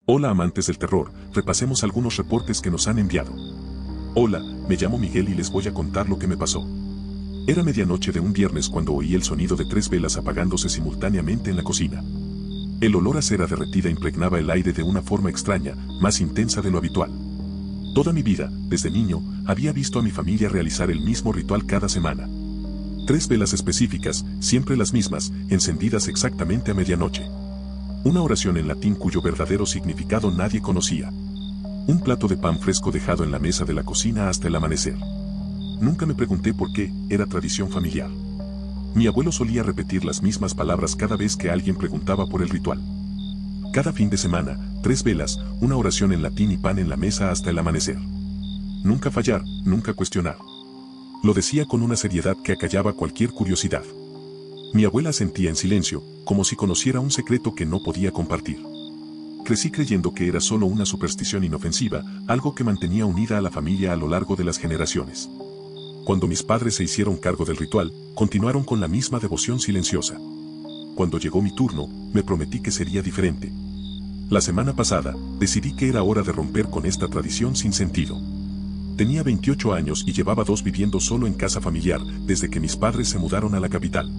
Hola amantes del terror, repasemos algunos reportes que nos han enviado. Hola, me llamo Miguel y les voy a contar lo que me pasó. Era medianoche de un viernes cuando oí el sonido de 3 velas apagándose simultáneamente en la cocina. El olor a cera derretida impregnaba el aire de una forma extraña, más intensa de lo habitual. Toda mi vida, desde niño, había visto a mi familia realizar el mismo ritual cada semana. 3 velas específicas, siempre las mismas, encendidas exactamente a medianoche. Una oración en latín cuyo verdadero significado nadie conocía. Un plato de pan fresco dejado en la mesa de la cocina hasta el amanecer. Nunca me pregunté por qué, era tradición familiar. Mi abuelo solía repetir las mismas palabras cada vez que alguien preguntaba por el ritual. Cada fin de semana, 3 velas, una oración en latín y pan en la mesa hasta el amanecer. Nunca fallar, nunca cuestionar. Lo decía con una seriedad que acallaba cualquier curiosidad. Mi abuela sentía en silencio, como si conociera un secreto que no podía compartir. Crecí creyendo que era solo una superstición inofensiva, algo que mantenía unida a la familia a lo largo de las generaciones. Cuando mis padres se hicieron cargo del ritual, continuaron con la misma devoción silenciosa. Cuando llegó mi turno, me prometí que sería diferente. La semana pasada, decidí que era hora de romper con esta tradición sin sentido. Tenía 28 años y llevaba 2 viviendo solo en casa familiar, desde que mis padres se mudaron a la capital.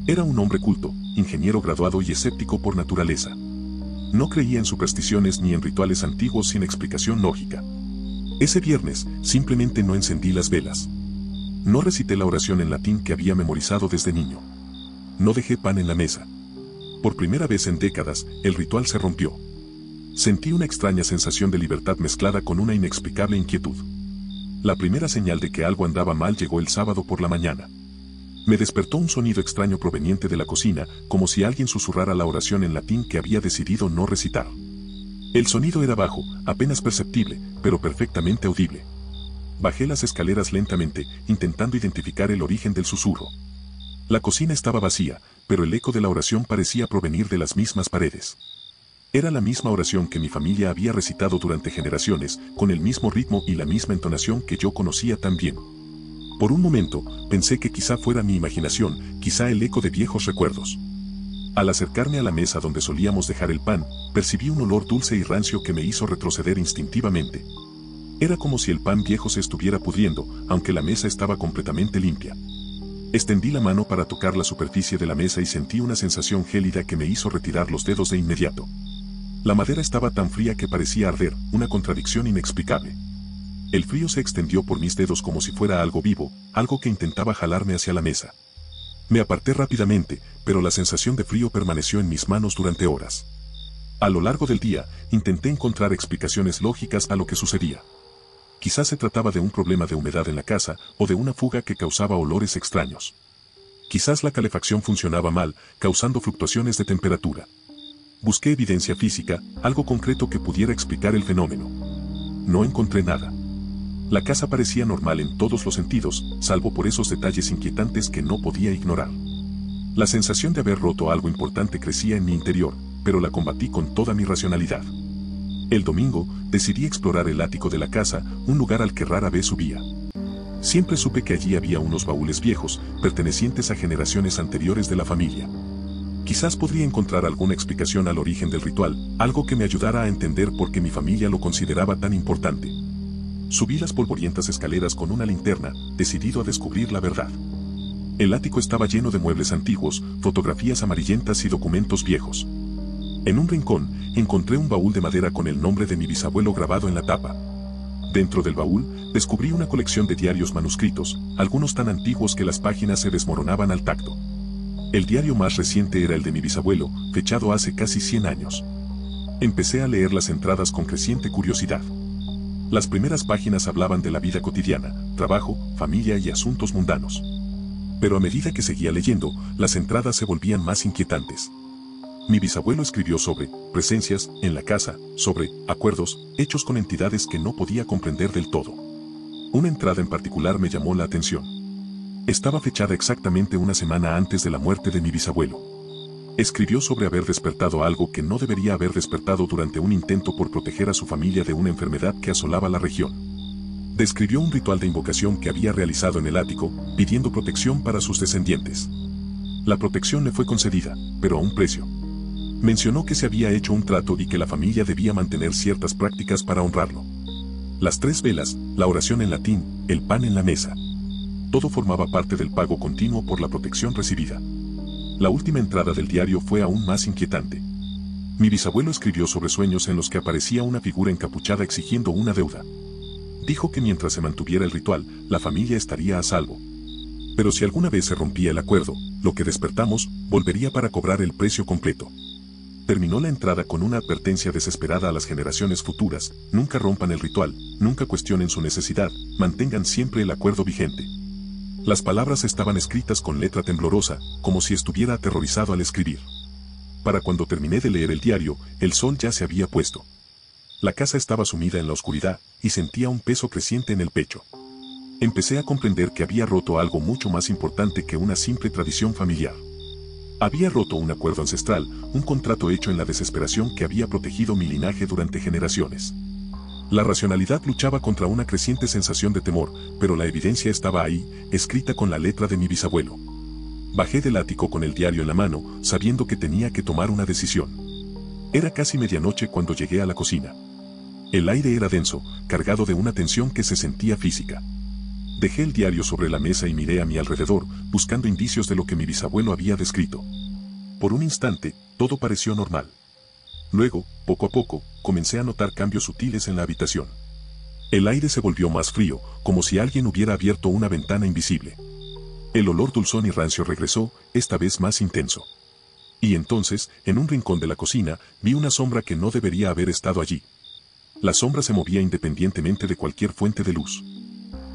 Era un hombre culto, ingeniero graduado y escéptico por naturaleza. No creía en supersticiones ni en rituales antiguos sin explicación lógica. Ese viernes, simplemente no encendí las velas. No recité la oración en latín que había memorizado desde niño. No dejé pan en la mesa. Por primera vez en décadas, el ritual se rompió. Sentí una extraña sensación de libertad mezclada con una inexplicable inquietud. La primera señal de que algo andaba mal llegó el sábado por la mañana. Me despertó un sonido extraño proveniente de la cocina, como si alguien susurrara la oración en latín que había decidido no recitar. El sonido era bajo, apenas perceptible, pero perfectamente audible. Bajé las escaleras lentamente, intentando identificar el origen del susurro. La cocina estaba vacía, pero el eco de la oración parecía provenir de las mismas paredes. Era la misma oración que mi familia había recitado durante generaciones, con el mismo ritmo y la misma entonación que yo conocía tan bien. Por un momento, pensé que quizá fuera mi imaginación, quizá el eco de viejos recuerdos. Al acercarme a la mesa donde solíamos dejar el pan, percibí un olor dulce y rancio que me hizo retroceder instintivamente. Era como si el pan viejo se estuviera pudriendo, aunque la mesa estaba completamente limpia. Extendí la mano para tocar la superficie de la mesa y sentí una sensación gélida que me hizo retirar los dedos de inmediato. La madera estaba tan fría que parecía arder, una contradicción inexplicable. El frío se extendió por mis dedos como si fuera algo vivo, algo que intentaba jalarme hacia la mesa. Me aparté rápidamente, pero la sensación de frío permaneció en mis manos durante horas. A lo largo del día, intenté encontrar explicaciones lógicas a lo que sucedía. Quizás se trataba de un problema de humedad en la casa, o de una fuga que causaba olores extraños. Quizás la calefacción funcionaba mal, causando fluctuaciones de temperatura. Busqué evidencia física, algo concreto que pudiera explicar el fenómeno. No encontré nada. La casa parecía normal en todos los sentidos, salvo por esos detalles inquietantes que no podía ignorar. La sensación de haber roto algo importante crecía en mi interior, pero la combatí con toda mi racionalidad. El domingo, decidí explorar el ático de la casa, un lugar al que rara vez subía. Siempre supe que allí había unos baúles viejos, pertenecientes a generaciones anteriores de la familia. Quizás podría encontrar alguna explicación al origen del ritual, algo que me ayudara a entender por qué mi familia lo consideraba tan importante. Subí las polvorientas escaleras con una linterna, decidido a descubrir la verdad. El ático estaba lleno de muebles antiguos, fotografías amarillentas y documentos viejos. En un rincón, encontré un baúl de madera con el nombre de mi bisabuelo grabado en la tapa. Dentro del baúl, descubrí una colección de diarios manuscritos, algunos tan antiguos que las páginas se desmoronaban al tacto. El diario más reciente era el de mi bisabuelo, fechado hace casi 100 años. Empecé a leer las entradas con creciente curiosidad. Las primeras páginas hablaban de la vida cotidiana, trabajo, familia y asuntos mundanos. Pero a medida que seguía leyendo, las entradas se volvían más inquietantes. Mi bisabuelo escribió sobre presencias en la casa, sobre acuerdos, hechos con entidades que no podía comprender del todo. Una entrada en particular me llamó la atención. Estaba fechada exactamente una semana antes de la muerte de mi bisabuelo. Escribió sobre haber despertado algo que no debería haber despertado durante un intento por proteger a su familia de una enfermedad que asolaba la región. Describió un ritual de invocación que había realizado en el ático, pidiendo protección para sus descendientes. La protección le fue concedida, pero a un precio. Mencionó que se había hecho un trato y que la familia debía mantener ciertas prácticas para honrarlo. Las 3 velas, la oración en latín, el pan en la mesa. Todo formaba parte del pago continuo por la protección recibida. La última entrada del diario fue aún más inquietante. Mi bisabuelo escribió sobre sueños en los que aparecía una figura encapuchada exigiendo una deuda. Dijo que mientras se mantuviera el ritual, la familia estaría a salvo. Pero si alguna vez se rompía el acuerdo, lo que despertamos, volvería para cobrar el precio completo. Terminó la entrada con una advertencia desesperada a las generaciones futuras: nunca rompan el ritual, nunca cuestionen su necesidad, mantengan siempre el acuerdo vigente. Las palabras estaban escritas con letra temblorosa, como si estuviera aterrorizado al escribir. Para cuando terminé de leer el diario, el sol ya se había puesto. La casa estaba sumida en la oscuridad, y sentía un peso creciente en el pecho. Empecé a comprender que había roto algo mucho más importante que una simple tradición familiar. Había roto un acuerdo ancestral, un contrato hecho en la desesperación que había protegido mi linaje durante generaciones. La racionalidad luchaba contra una creciente sensación de temor, pero la evidencia estaba ahí, escrita con la letra de mi bisabuelo. Bajé del ático con el diario en la mano, sabiendo que tenía que tomar una decisión. Era casi medianoche cuando llegué a la cocina. El aire era denso, cargado de una tensión que se sentía física. Dejé el diario sobre la mesa y miré a mi alrededor, buscando indicios de lo que mi bisabuelo había descrito. Por un instante, todo pareció normal. Luego, poco a poco, comencé a notar cambios sutiles en la habitación. El aire se volvió más frío, como si alguien hubiera abierto una ventana invisible. El olor dulzón y rancio regresó, esta vez más intenso. Y entonces, en un rincón de la cocina, vi una sombra que no debería haber estado allí. La sombra se movía independientemente de cualquier fuente de luz.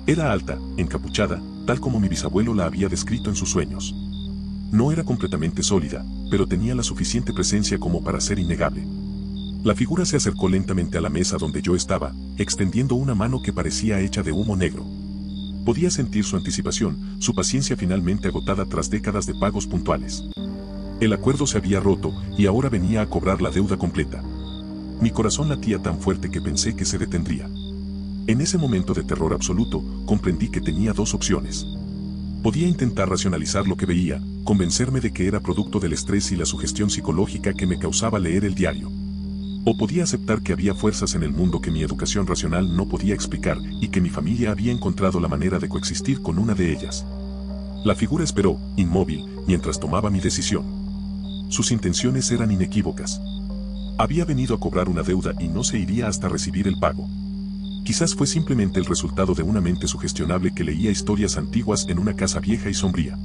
Era alta, encapuchada, tal como mi bisabuelo la había descrito en sus sueños. No era completamente sólida, pero tenía la suficiente presencia como para ser innegable. La figura se acercó lentamente a la mesa donde yo estaba, extendiendo una mano que parecía hecha de humo negro. Podía sentir su anticipación, su paciencia finalmente agotada tras décadas de pagos puntuales. El acuerdo se había roto, y ahora venía a cobrar la deuda completa. Mi corazón latía tan fuerte que pensé que se detendría. En ese momento de terror absoluto, comprendí que tenía 2 opciones. Podía intentar racionalizar lo que veía, convencerme de que era producto del estrés y la sugestión psicológica que me causaba leer el diario. O podía aceptar que había fuerzas en el mundo que mi educación racional no podía explicar y que mi familia había encontrado la manera de coexistir con una de ellas. La figura esperó, inmóvil, mientras tomaba mi decisión. Sus intenciones eran inequívocas. Había venido a cobrar una deuda y no se iría hasta recibir el pago. Quizás fue simplemente el resultado de una mente sugestionable que leía historias antiguas en una casa vieja y sombría.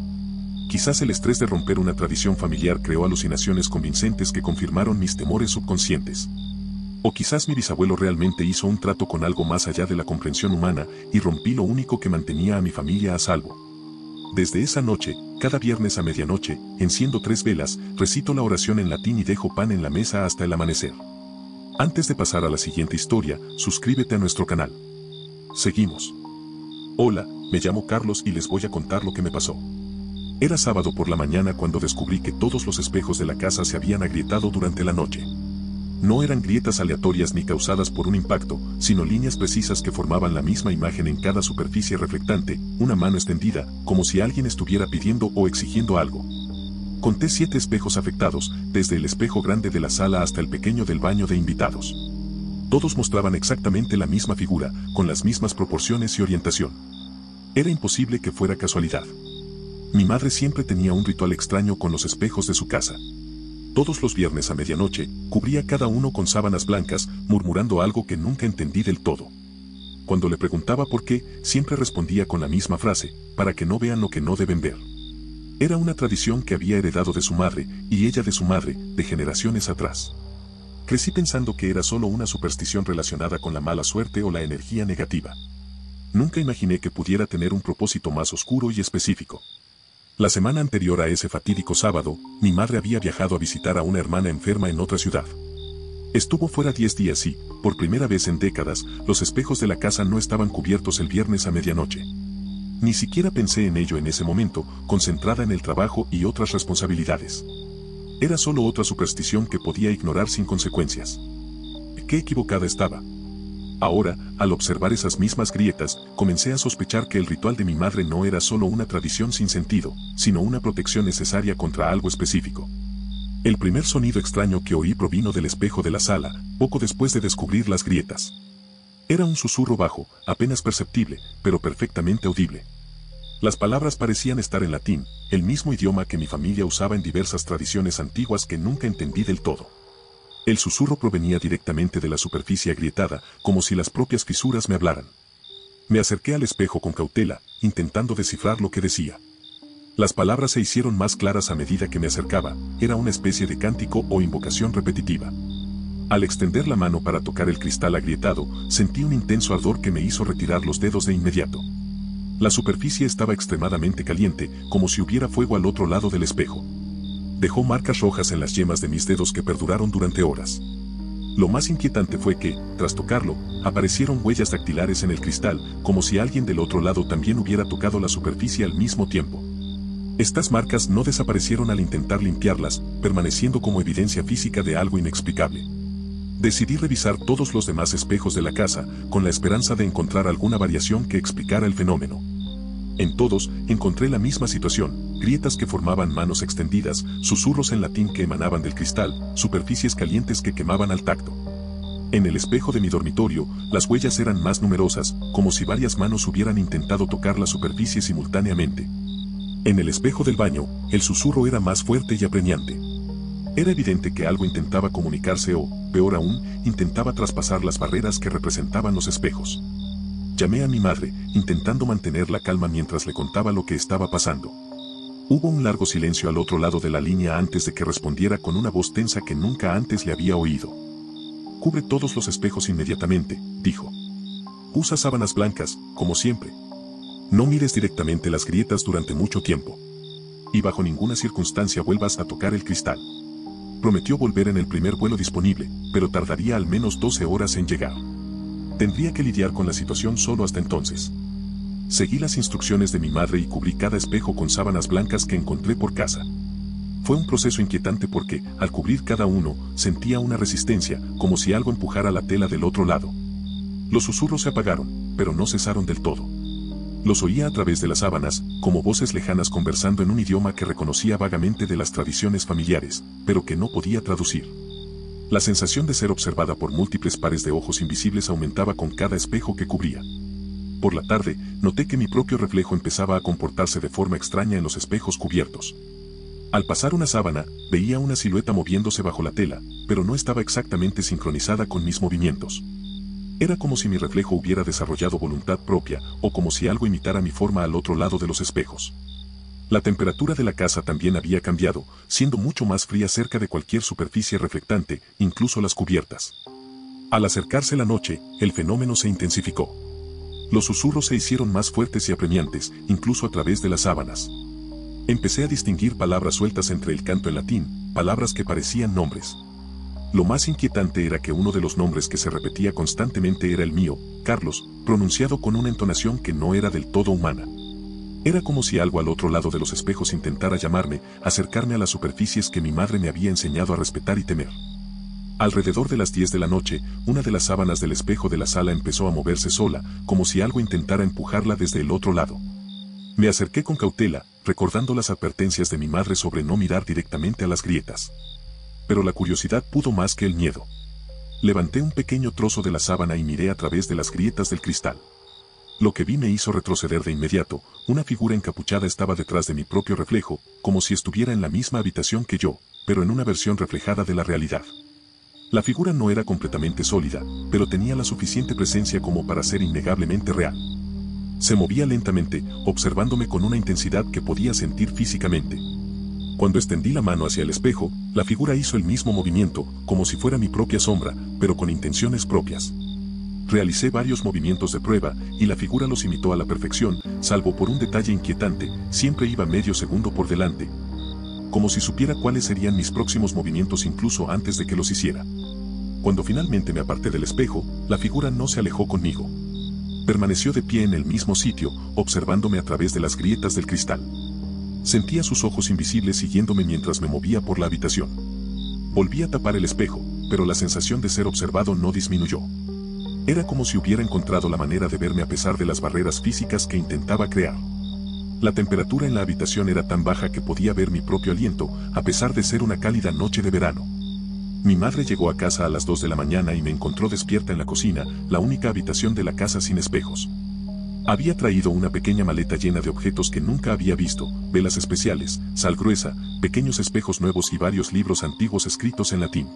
Quizás el estrés de romper una tradición familiar creó alucinaciones convincentes que confirmaron mis temores subconscientes. O quizás mi bisabuelo realmente hizo un trato con algo más allá de la comprensión humana y rompí lo único que mantenía a mi familia a salvo. Desde esa noche, cada viernes a medianoche, enciendo 3 velas, recito la oración en latín y dejo pan en la mesa hasta el amanecer. Antes de pasar a la siguiente historia, suscríbete a nuestro canal. Seguimos. Hola, me llamo Carlos y les voy a contar lo que me pasó. Era sábado por la mañana cuando descubrí que todos los espejos de la casa se habían agrietado durante la noche. No eran grietas aleatorias ni causadas por un impacto, sino líneas precisas que formaban la misma imagen en cada superficie reflectante, una mano extendida, como si alguien estuviera pidiendo o exigiendo algo. Conté 7 espejos afectados, desde el espejo grande de la sala hasta el pequeño del baño de invitados. Todos mostraban exactamente la misma figura, con las mismas proporciones y orientación. Era imposible que fuera casualidad. Mi madre siempre tenía un ritual extraño con los espejos de su casa. Todos los viernes a medianoche, cubría cada uno con sábanas blancas, murmurando algo que nunca entendí del todo. Cuando le preguntaba por qué, siempre respondía con la misma frase: para que no vean lo que no deben ver. Era una tradición que había heredado de su madre, y ella de su madre, de generaciones atrás. Crecí pensando que era solo una superstición relacionada con la mala suerte o la energía negativa. Nunca imaginé que pudiera tener un propósito más oscuro y específico. La semana anterior a ese fatídico sábado, mi madre había viajado a visitar a una hermana enferma en otra ciudad. Estuvo fuera 10 días y, por primera vez en décadas, los espejos de la casa no estaban cubiertos el viernes a medianoche. Ni siquiera pensé en ello en ese momento, concentrada en el trabajo y otras responsabilidades. Era solo otra superstición que podía ignorar sin consecuencias. Qué equivocada estaba. Ahora, al observar esas mismas grietas, comencé a sospechar que el ritual de mi madre no era solo una tradición sin sentido, sino una protección necesaria contra algo específico. El primer sonido extraño que oí provino del espejo de la sala, poco después de descubrir las grietas. Era un susurro bajo, apenas perceptible, pero perfectamente audible. Las palabras parecían estar en latín, el mismo idioma que mi familia usaba en diversas tradiciones antiguas que nunca entendí del todo. El susurro provenía directamente de la superficie agrietada, como si las propias fisuras me hablaran. Me acerqué al espejo con cautela, intentando descifrar lo que decía. Las palabras se hicieron más claras a medida que me acercaba, era una especie de cántico o invocación repetitiva. Al extender la mano para tocar el cristal agrietado, sentí un intenso ardor que me hizo retirar los dedos de inmediato. La superficie estaba extremadamente caliente, como si hubiera fuego al otro lado del espejo. Dejó marcas rojas en las yemas de mis dedos que perduraron durante horas. Lo más inquietante fue que, tras tocarlo, aparecieron huellas dactilares en el cristal, como si alguien del otro lado también hubiera tocado la superficie al mismo tiempo. Estas marcas no desaparecieron al intentar limpiarlas, permaneciendo como evidencia física de algo inexplicable. Decidí revisar todos los demás espejos de la casa, con la esperanza de encontrar alguna variación que explicara el fenómeno. En todos, encontré la misma situación, grietas que formaban manos extendidas, susurros en latín que emanaban del cristal, superficies calientes que quemaban al tacto. En el espejo de mi dormitorio, las huellas eran más numerosas, como si varias manos hubieran intentado tocar la superficie simultáneamente. En el espejo del baño, el susurro era más fuerte y apremiante. Era evidente que algo intentaba comunicarse o, peor aún, intentaba traspasar las barreras que representaban los espejos. Llamé a mi madre, intentando mantener la calma mientras le contaba lo que estaba pasando. Hubo un largo silencio al otro lado de la línea antes de que respondiera con una voz tensa que nunca antes le había oído. «Cubre todos los espejos inmediatamente», dijo. «Usa sábanas blancas, como siempre. No mires directamente las grietas durante mucho tiempo. Y bajo ninguna circunstancia vuelvas a tocar el cristal». Prometió volver en el primer vuelo disponible, pero tardaría al menos 12 horas en llegar. Tendría que lidiar con la situación solo hasta entonces. Seguí las instrucciones de mi madre y cubrí cada espejo con sábanas blancas que encontré por casa. Fue un proceso inquietante porque, al cubrir cada uno, sentía una resistencia, como si algo empujara la tela del otro lado. Los susurros se apagaron, pero no cesaron del todo. Los oía a través de las sábanas, como voces lejanas conversando en un idioma que reconocía vagamente de las tradiciones familiares, pero que no podía traducir. La sensación de ser observada por múltiples pares de ojos invisibles aumentaba con cada espejo que cubría. Por la tarde, noté que mi propio reflejo empezaba a comportarse de forma extraña en los espejos cubiertos. Al pasar una sábana, veía una silueta moviéndose bajo la tela, pero no estaba exactamente sincronizada con mis movimientos. Era como si mi reflejo hubiera desarrollado voluntad propia, o como si algo imitara mi forma al otro lado de los espejos. La temperatura de la casa también había cambiado, siendo mucho más fría cerca de cualquier superficie reflectante, incluso las cubiertas. Al acercarse la noche, el fenómeno se intensificó. Los susurros se hicieron más fuertes y apremiantes, incluso a través de las sábanas. Empecé a distinguir palabras sueltas entre el canto en latín, palabras que parecían nombres. Lo más inquietante era que uno de los nombres que se repetía constantemente era el mío, Carlos, pronunciado con una entonación que no era del todo humana. Era como si algo al otro lado de los espejos intentara llamarme, acercarme a las superficies que mi madre me había enseñado a respetar y temer. Alrededor de las 10 de la noche, una de las sábanas del espejo de la sala empezó a moverse sola, como si algo intentara empujarla desde el otro lado. Me acerqué con cautela, recordando las advertencias de mi madre sobre no mirar directamente a las grietas. Pero la curiosidad pudo más que el miedo. Levanté un pequeño trozo de la sábana y miré a través de las grietas del cristal. Lo que vi me hizo retroceder de inmediato, una figura encapuchada estaba detrás de mi propio reflejo, como si estuviera en la misma habitación que yo, pero en una versión reflejada de la realidad. La figura no era completamente sólida, pero tenía la suficiente presencia como para ser innegablemente real. Se movía lentamente, observándome con una intensidad que podía sentir físicamente. Cuando extendí la mano hacia el espejo, la figura hizo el mismo movimiento, como si fuera mi propia sombra, pero con intenciones propias. Realicé varios movimientos de prueba, y la figura los imitó a la perfección, salvo por un detalle inquietante, siempre iba medio segundo por delante. Como si supiera cuáles serían mis próximos movimientos incluso antes de que los hiciera. Cuando finalmente me aparté del espejo, la figura no se alejó conmigo. Permaneció de pie en el mismo sitio, observándome a través de las grietas del cristal. Sentía sus ojos invisibles siguiéndome mientras me movía por la habitación. Volví a tapar el espejo, pero la sensación de ser observado no disminuyó. Era como si hubiera encontrado la manera de verme a pesar de las barreras físicas que intentaba crear. La temperatura en la habitación era tan baja que podía ver mi propio aliento, a pesar de ser una cálida noche de verano. Mi madre llegó a casa a las 2 de la mañana y me encontró despierta en la cocina, la única habitación de la casa sin espejos. Había traído una pequeña maleta llena de objetos que nunca había visto, velas especiales, sal gruesa, pequeños espejos nuevos y varios libros antiguos escritos en latín.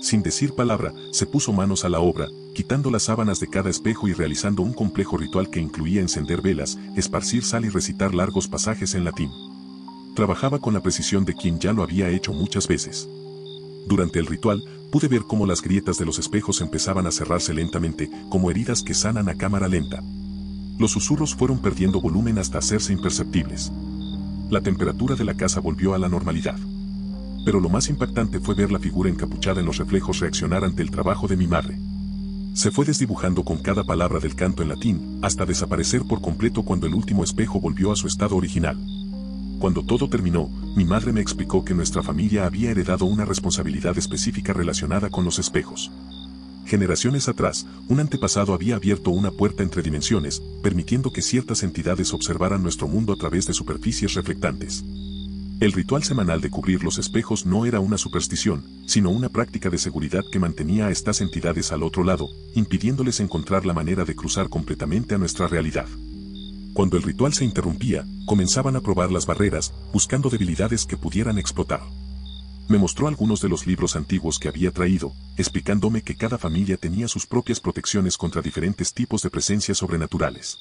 Sin decir palabra, se puso manos a la obra, quitando las sábanas de cada espejo y realizando un complejo ritual que incluía encender velas, esparcir sal y recitar largos pasajes en latín. Trabajaba con la precisión de quien ya lo había hecho muchas veces. Durante el ritual, pude ver cómo las grietas de los espejos empezaban a cerrarse lentamente, como heridas que sanan a cámara lenta. Los susurros fueron perdiendo volumen hasta hacerse imperceptibles. La temperatura de la casa volvió a la normalidad. Pero lo más impactante fue ver la figura encapuchada en los reflejos reaccionar ante el trabajo de mi madre. Se fue desdibujando con cada palabra del canto en latín, hasta desaparecer por completo cuando el último espejo volvió a su estado original. Cuando todo terminó, mi madre me explicó que nuestra familia había heredado una responsabilidad específica relacionada con los espejos. Generaciones atrás, un antepasado había abierto una puerta entre dimensiones, permitiendo que ciertas entidades observaran nuestro mundo a través de superficies reflectantes. El ritual semanal de cubrir los espejos no era una superstición, sino una práctica de seguridad que mantenía a estas entidades al otro lado, impidiéndoles encontrar la manera de cruzar completamente a nuestra realidad. Cuando el ritual se interrumpía, comenzaban a probar las barreras, buscando debilidades que pudieran explotar. Me mostró algunos de los libros antiguos que había traído, explicándome que cada familia tenía sus propias protecciones contra diferentes tipos de presencias sobrenaturales.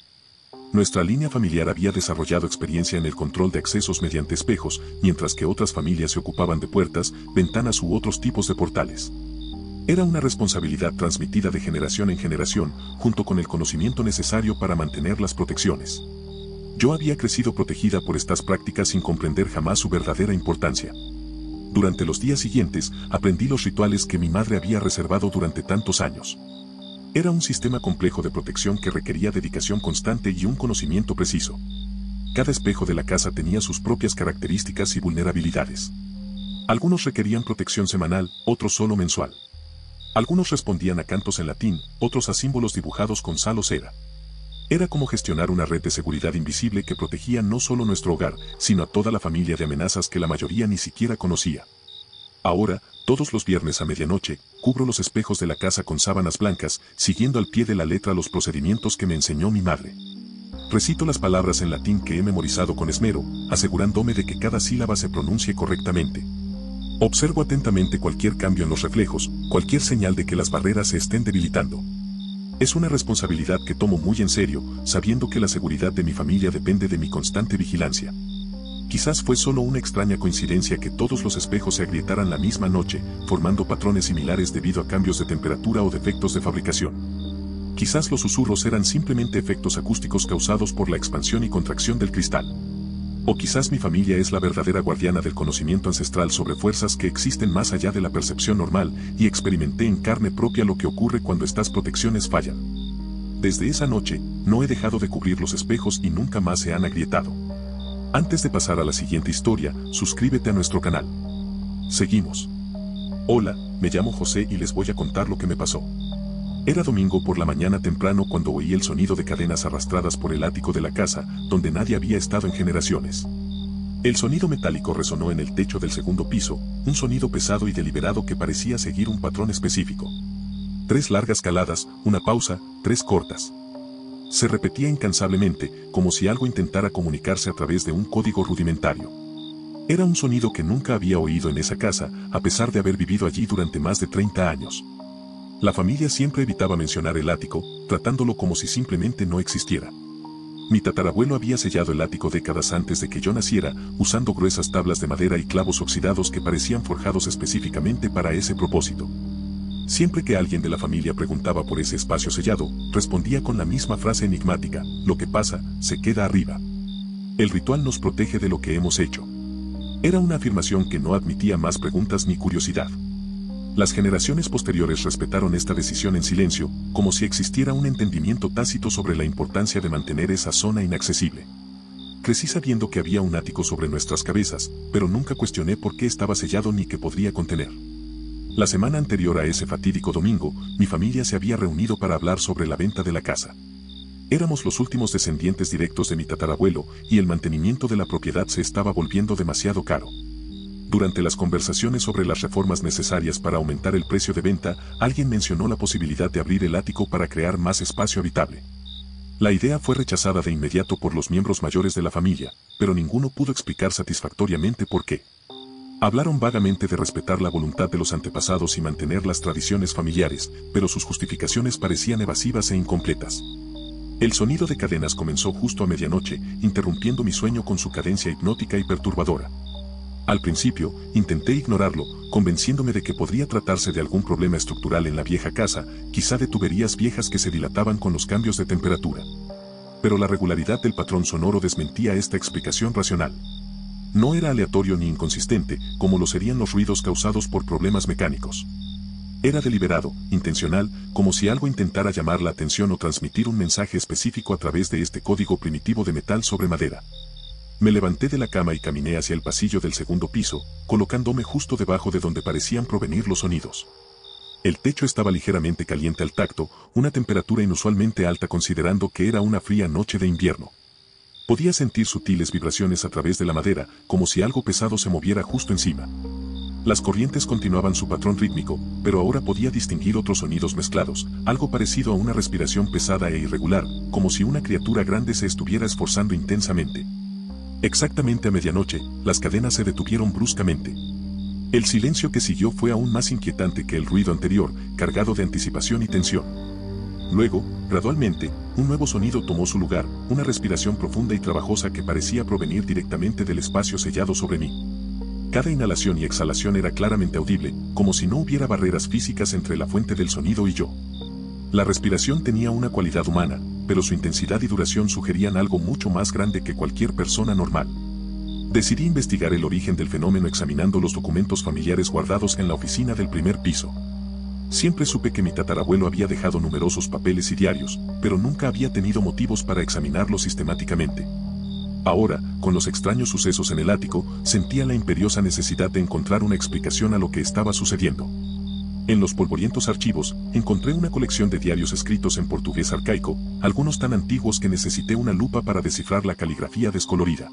Nuestra línea familiar había desarrollado experiencia en el control de accesos mediante espejos, mientras que otras familias se ocupaban de puertas, ventanas u otros tipos de portales. Era una responsabilidad transmitida de generación en generación, junto con el conocimiento necesario para mantener las protecciones. Yo había crecido protegida por estas prácticas sin comprender jamás su verdadera importancia. Durante los días siguientes, aprendí los rituales que mi madre había reservado durante tantos años. Era un sistema complejo de protección que requería dedicación constante y un conocimiento preciso. Cada espejo de la casa tenía sus propias características y vulnerabilidades. Algunos requerían protección semanal, otros solo mensual. Algunos respondían a cantos en latín, otros a símbolos dibujados con sal o cera. Era como gestionar una red de seguridad invisible que protegía no solo nuestro hogar, sino a toda la familia de amenazas que la mayoría ni siquiera conocía. Ahora, todos los viernes a medianoche, cubro los espejos de la casa con sábanas blancas, siguiendo al pie de la letra los procedimientos que me enseñó mi madre. Recito las palabras en latín que he memorizado con esmero, asegurándome de que cada sílaba se pronuncie correctamente. Observo atentamente cualquier cambio en los reflejos, cualquier señal de que las barreras se estén debilitando. Es una responsabilidad que tomo muy en serio, sabiendo que la seguridad de mi familia depende de mi constante vigilancia. Quizás fue solo una extraña coincidencia que todos los espejos se agrietaran la misma noche, formando patrones similares debido a cambios de temperatura o defectos de fabricación. Quizás los susurros eran simplemente efectos acústicos causados por la expansión y contracción del cristal. O quizás mi familia es la verdadera guardiana del conocimiento ancestral sobre fuerzas que existen más allá de la percepción normal, y experimenté en carne propia lo que ocurre cuando estas protecciones fallan. Desde esa noche, no he dejado de cubrir los espejos y nunca más se han agrietado. Antes de pasar a la siguiente historia, suscríbete a nuestro canal. Seguimos. Hola, me llamo José y les voy a contar lo que me pasó. Era domingo por la mañana temprano cuando oí el sonido de cadenas arrastradas por el ático de la casa, donde nadie había estado en generaciones. El sonido metálico resonó en el techo del segundo piso, un sonido pesado y deliberado que parecía seguir un patrón específico. 3 largas caladas, una pausa, 3 cortas. Se repetía incansablemente, como si algo intentara comunicarse a través de un código rudimentario. Era un sonido que nunca había oído en esa casa, a pesar de haber vivido allí durante más de 30 años. La familia siempre evitaba mencionar el ático, tratándolo como si simplemente no existiera. Mi tatarabuelo había sellado el ático décadas antes de que yo naciera, usando gruesas tablas de madera y clavos oxidados que parecían forjados específicamente para ese propósito. Siempre que alguien de la familia preguntaba por ese espacio sellado, respondía con la misma frase enigmática: lo que pasa, se queda arriba. El ritual nos protege de lo que hemos hecho. Era una afirmación que no admitía más preguntas ni curiosidad. Las generaciones posteriores respetaron esta decisión en silencio, como si existiera un entendimiento tácito sobre la importancia de mantener esa zona inaccesible. Crecí sabiendo que había un ático sobre nuestras cabezas, pero nunca cuestioné por qué estaba sellado ni qué podría contener. La semana anterior a ese fatídico domingo, mi familia se había reunido para hablar sobre la venta de la casa. Éramos los últimos descendientes directos de mi tatarabuelo, y el mantenimiento de la propiedad se estaba volviendo demasiado caro. Durante las conversaciones sobre las reformas necesarias para aumentar el precio de venta, alguien mencionó la posibilidad de abrir el ático para crear más espacio habitable. La idea fue rechazada de inmediato por los miembros mayores de la familia, pero ninguno pudo explicar satisfactoriamente por qué. Hablaron vagamente de respetar la voluntad de los antepasados y mantener las tradiciones familiares, pero sus justificaciones parecían evasivas e incompletas. El sonido de cadenas comenzó justo a medianoche, interrumpiendo mi sueño con su cadencia hipnótica y perturbadora. Al principio, intenté ignorarlo, convenciéndome de que podría tratarse de algún problema estructural en la vieja casa, quizá de tuberías viejas que se dilataban con los cambios de temperatura. Pero la regularidad del patrón sonoro desmentía esta explicación racional. No era aleatorio ni inconsistente, como lo serían los ruidos causados por problemas mecánicos. Era deliberado, intencional, como si algo intentara llamar la atención o transmitir un mensaje específico a través de este código primitivo de metal sobre madera. Me levanté de la cama y caminé hacia el pasillo del segundo piso, colocándome justo debajo de donde parecían provenir los sonidos. El techo estaba ligeramente caliente al tacto, una temperatura inusualmente alta considerando que era una fría noche de invierno. Podía sentir sutiles vibraciones a través de la madera, como si algo pesado se moviera justo encima. Las corrientes continuaban su patrón rítmico, pero ahora podía distinguir otros sonidos mezclados, algo parecido a una respiración pesada e irregular, como si una criatura grande se estuviera esforzando intensamente. Exactamente a medianoche, las cadenas se detuvieron bruscamente. El silencio que siguió fue aún más inquietante que el ruido anterior, cargado de anticipación y tensión. Luego, gradualmente, un nuevo sonido tomó su lugar, una respiración profunda y trabajosa que parecía provenir directamente del espacio sellado sobre mí. Cada inhalación y exhalación era claramente audible, como si no hubiera barreras físicas entre la fuente del sonido y yo. La respiración tenía una cualidad humana, pero su intensidad y duración sugerían algo mucho más grande que cualquier persona normal. Decidí investigar el origen del fenómeno examinando los documentos familiares guardados en la oficina del primer piso. Siempre supe que mi tatarabuelo había dejado numerosos papeles y diarios, pero nunca había tenido motivos para examinarlos sistemáticamente. Ahora, con los extraños sucesos en el ático, sentía la imperiosa necesidad de encontrar una explicación a lo que estaba sucediendo. En los polvorientos archivos, encontré una colección de diarios escritos en portugués arcaico, algunos tan antiguos que necesité una lupa para descifrar la caligrafía descolorida.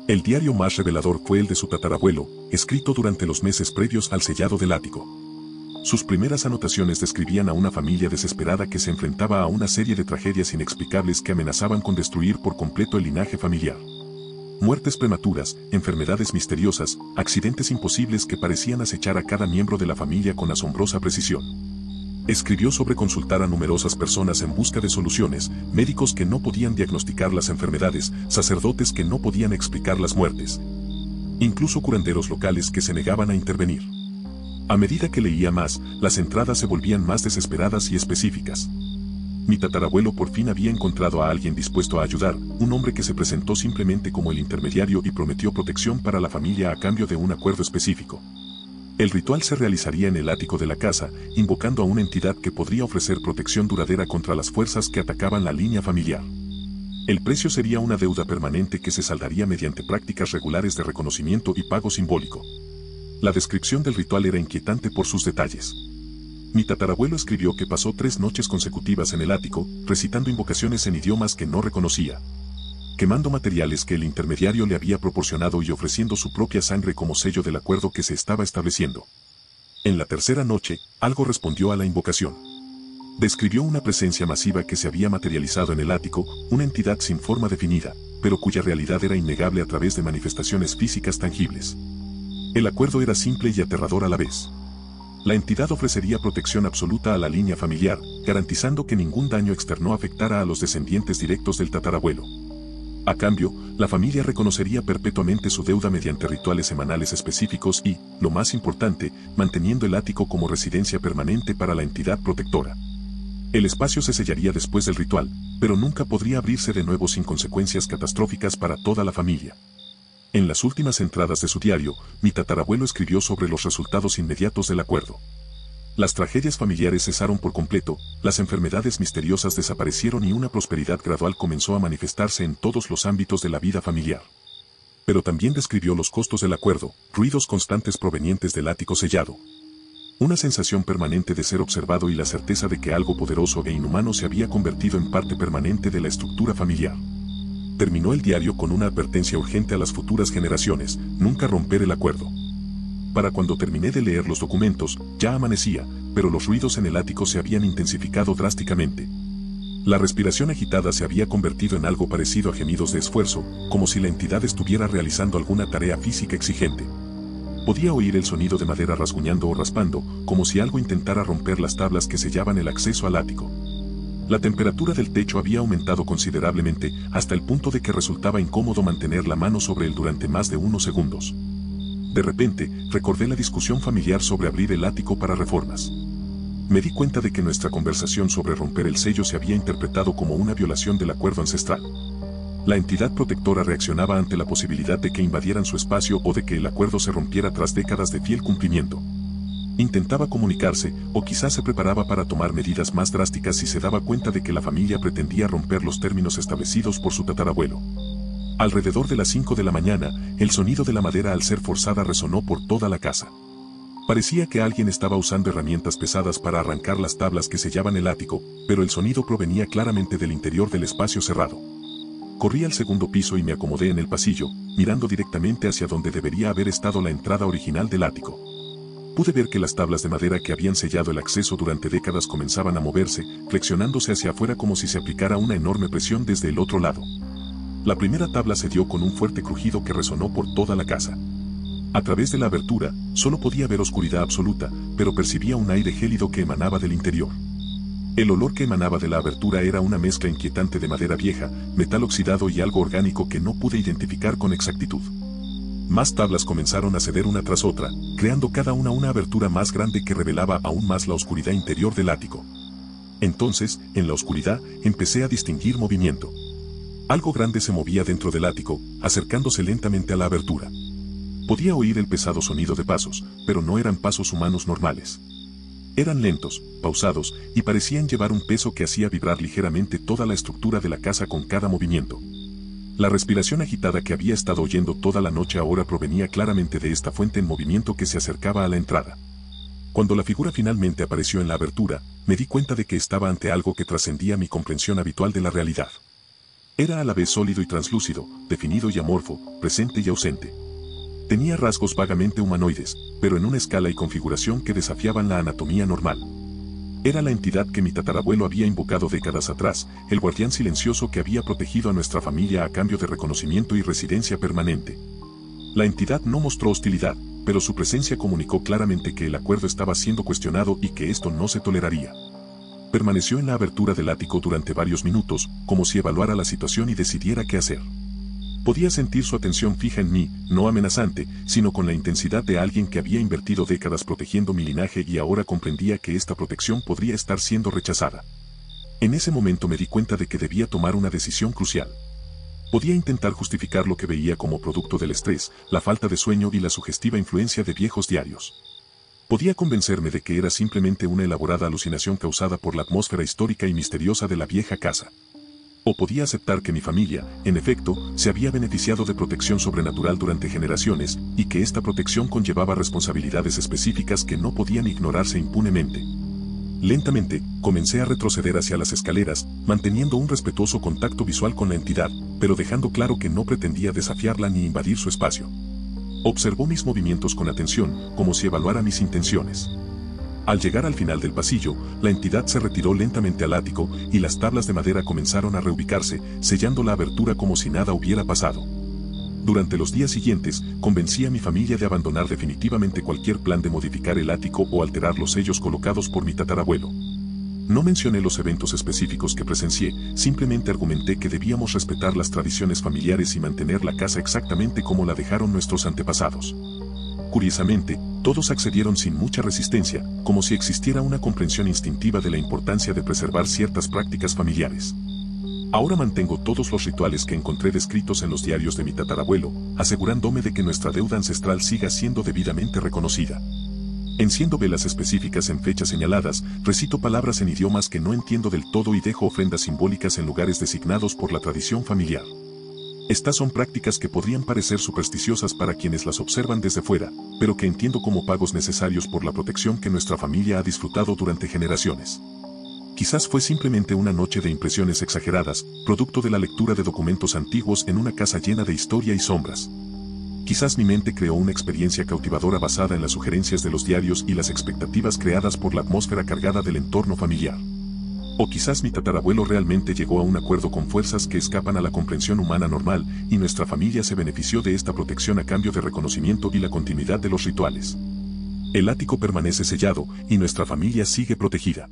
El diario más revelador fue el de su tatarabuelo, escrito durante los meses previos al sellado del ático. Sus primeras anotaciones describían a una familia desesperada que se enfrentaba a una serie de tragedias inexplicables que amenazaban con destruir por completo el linaje familiar. Muertes prematuras, enfermedades misteriosas, accidentes imposibles que parecían acechar a cada miembro de la familia con asombrosa precisión. Escribió sobre consultar a numerosas personas en busca de soluciones, médicos que no podían diagnosticar las enfermedades, sacerdotes que no podían explicar las muertes, incluso curanderos locales que se negaban a intervenir. A medida que leía más, las entradas se volvían más desesperadas y específicas. Mi tatarabuelo por fin había encontrado a alguien dispuesto a ayudar, un hombre que se presentó simplemente como el intermediario y prometió protección para la familia a cambio de un acuerdo específico. El ritual se realizaría en el ático de la casa, invocando a una entidad que podría ofrecer protección duradera contra las fuerzas que atacaban la línea familiar. El precio sería una deuda permanente que se saldaría mediante prácticas regulares de reconocimiento y pago simbólico. La descripción del ritual era inquietante por sus detalles. Mi tatarabuelo escribió que pasó 3 noches consecutivas en el ático, recitando invocaciones en idiomas que no reconocía, quemando materiales que el intermediario le había proporcionado y ofreciendo su propia sangre como sello del acuerdo que se estaba estableciendo. En la tercera noche, algo respondió a la invocación. Describió una presencia masiva que se había materializado en el ático, una entidad sin forma definida, pero cuya realidad era innegable a través de manifestaciones físicas tangibles. El acuerdo era simple y aterrador a la vez. La entidad ofrecería protección absoluta a la línea familiar, garantizando que ningún daño externo afectara a los descendientes directos del tatarabuelo. A cambio, la familia reconocería perpetuamente su deuda mediante rituales semanales específicos y, lo más importante, manteniendo el ático como residencia permanente para la entidad protectora. El espacio se sellaría después del ritual, pero nunca podría abrirse de nuevo sin consecuencias catastróficas para toda la familia. En las últimas entradas de su diario, mi tatarabuelo escribió sobre los resultados inmediatos del acuerdo. Las tragedias familiares cesaron por completo, las enfermedades misteriosas desaparecieron y una prosperidad gradual comenzó a manifestarse en todos los ámbitos de la vida familiar. Pero también describió los costos del acuerdo, ruidos constantes provenientes del ático sellado, Una sensación permanente de ser observado y la certeza de que algo poderoso e inhumano se había convertido en parte permanente de la estructura familiar. Terminó el diario con una advertencia urgente a las futuras generaciones: nunca romper el acuerdo. Para cuando terminé de leer los documentos, ya amanecía, pero los ruidos en el ático se habían intensificado drásticamente. La respiración agitada se había convertido en algo parecido a gemidos de esfuerzo, como si la entidad estuviera realizando alguna tarea física exigente. Podía oír el sonido de madera rasguñando o raspando, como si algo intentara romper las tablas que sellaban el acceso al ático. La temperatura del techo había aumentado considerablemente, hasta el punto de que resultaba incómodo mantener la mano sobre él durante más de unos segundos. De repente, recordé la discusión familiar sobre abrir el ático para reformas. Me di cuenta de que nuestra conversación sobre romper el sello se había interpretado como una violación del acuerdo ancestral. La entidad protectora reaccionaba ante la posibilidad de que invadieran su espacio o de que el acuerdo se rompiera tras décadas de fiel cumplimiento. Intentaba comunicarse, o quizás se preparaba para tomar medidas más drásticas si se daba cuenta de que la familia pretendía romper los términos establecidos por su tatarabuelo. Alrededor de las 5 de la mañana, el sonido de la madera al ser forzada resonó por toda la casa. Parecía que alguien estaba usando herramientas pesadas para arrancar las tablas que sellaban el ático, pero el sonido provenía claramente del interior del espacio cerrado. Corrí al segundo piso y me acomodé en el pasillo, mirando directamente hacia donde debería haber estado la entrada original del ático. Pude ver que las tablas de madera que habían sellado el acceso durante décadas comenzaban a moverse, flexionándose hacia afuera como si se aplicara una enorme presión desde el otro lado. La primera tabla se dio con un fuerte crujido que resonó por toda la casa. A través de la abertura, solo podía ver oscuridad absoluta, pero percibía un aire gélido que emanaba del interior. El olor que emanaba de la abertura era una mezcla inquietante de madera vieja, metal oxidado y algo orgánico que no pude identificar con exactitud. Más tablas comenzaron a ceder una tras otra, creando cada una abertura más grande que revelaba aún más la oscuridad interior del ático. Entonces, en la oscuridad, empecé a distinguir movimiento. Algo grande se movía dentro del ático, acercándose lentamente a la abertura. Podía oír el pesado sonido de pasos, pero no eran pasos humanos normales. Eran lentos, pausados, y parecían llevar un peso que hacía vibrar ligeramente toda la estructura de la casa con cada movimiento. La respiración agitada que había estado oyendo toda la noche ahora provenía claramente de esta fuente en movimiento que se acercaba a la entrada. Cuando la figura finalmente apareció en la abertura, me di cuenta de que estaba ante algo que trascendía mi comprensión habitual de la realidad. Era a la vez sólido y translúcido, definido y amorfo, presente y ausente. Tenía rasgos vagamente humanoides, pero en una escala y configuración que desafiaban la anatomía normal. Era la entidad que mi tatarabuelo había invocado décadas atrás, el guardián silencioso que había protegido a nuestra familia a cambio de reconocimiento y residencia permanente. La entidad no mostró hostilidad, pero su presencia comunicó claramente que el acuerdo estaba siendo cuestionado y que esto no se toleraría. Permaneció en la abertura del ático durante varios minutos, como si evaluara la situación y decidiera qué hacer. Podía sentir su atención fija en mí, no amenazante, sino con la intensidad de alguien que había invertido décadas protegiendo mi linaje y ahora comprendía que esta protección podría estar siendo rechazada. En ese momento me di cuenta de que debía tomar una decisión crucial. Podía intentar justificar lo que veía como producto del estrés, la falta de sueño y la sugestiva influencia de viejos diarios. Podía convencerme de que era simplemente una elaborada alucinación causada por la atmósfera histórica y misteriosa de la vieja casa. O podía aceptar que mi familia, en efecto, se había beneficiado de protección sobrenatural durante generaciones, y que esta protección conllevaba responsabilidades específicas que no podían ignorarse impunemente. Lentamente, comencé a retroceder hacia las escaleras, manteniendo un respetuoso contacto visual con la entidad, pero dejando claro que no pretendía desafiarla ni invadir su espacio. Observó mis movimientos con atención, como si evaluara mis intenciones. Al llegar al final del pasillo, la entidad se retiró lentamente al ático y las tablas de madera comenzaron a reubicarse, sellando la abertura como si nada hubiera pasado. Durante los días siguientes, convencí a mi familia de abandonar definitivamente cualquier plan de modificar el ático o alterar los sellos colocados por mi tatarabuelo. No mencioné los eventos específicos que presencié, simplemente argumenté que debíamos respetar las tradiciones familiares y mantener la casa exactamente como la dejaron nuestros antepasados. Curiosamente, todos accedieron sin mucha resistencia, como si existiera una comprensión instintiva de la importancia de preservar ciertas prácticas familiares. Ahora mantengo todos los rituales que encontré descritos en los diarios de mi tatarabuelo, asegurándome de que nuestra deuda ancestral siga siendo debidamente reconocida. Enciendo velas específicas en fechas señaladas, recito palabras en idiomas que no entiendo del todo y dejo ofrendas simbólicas en lugares designados por la tradición familiar. Estas son prácticas que podrían parecer supersticiosas para quienes las observan desde fuera, pero que entiendo como pagos necesarios por la protección que nuestra familia ha disfrutado durante generaciones. Quizás fue simplemente una noche de impresiones exageradas, producto de la lectura de documentos antiguos en una casa llena de historia y sombras. Quizás mi mente creó una experiencia cautivadora basada en las sugerencias de los diarios y las expectativas creadas por la atmósfera cargada del entorno familiar. O quizás mi tatarabuelo realmente llegó a un acuerdo con fuerzas que escapan a la comprensión humana normal, y nuestra familia se benefició de esta protección a cambio de reconocimiento y la continuidad de los rituales. El ático permanece sellado, y nuestra familia sigue protegida.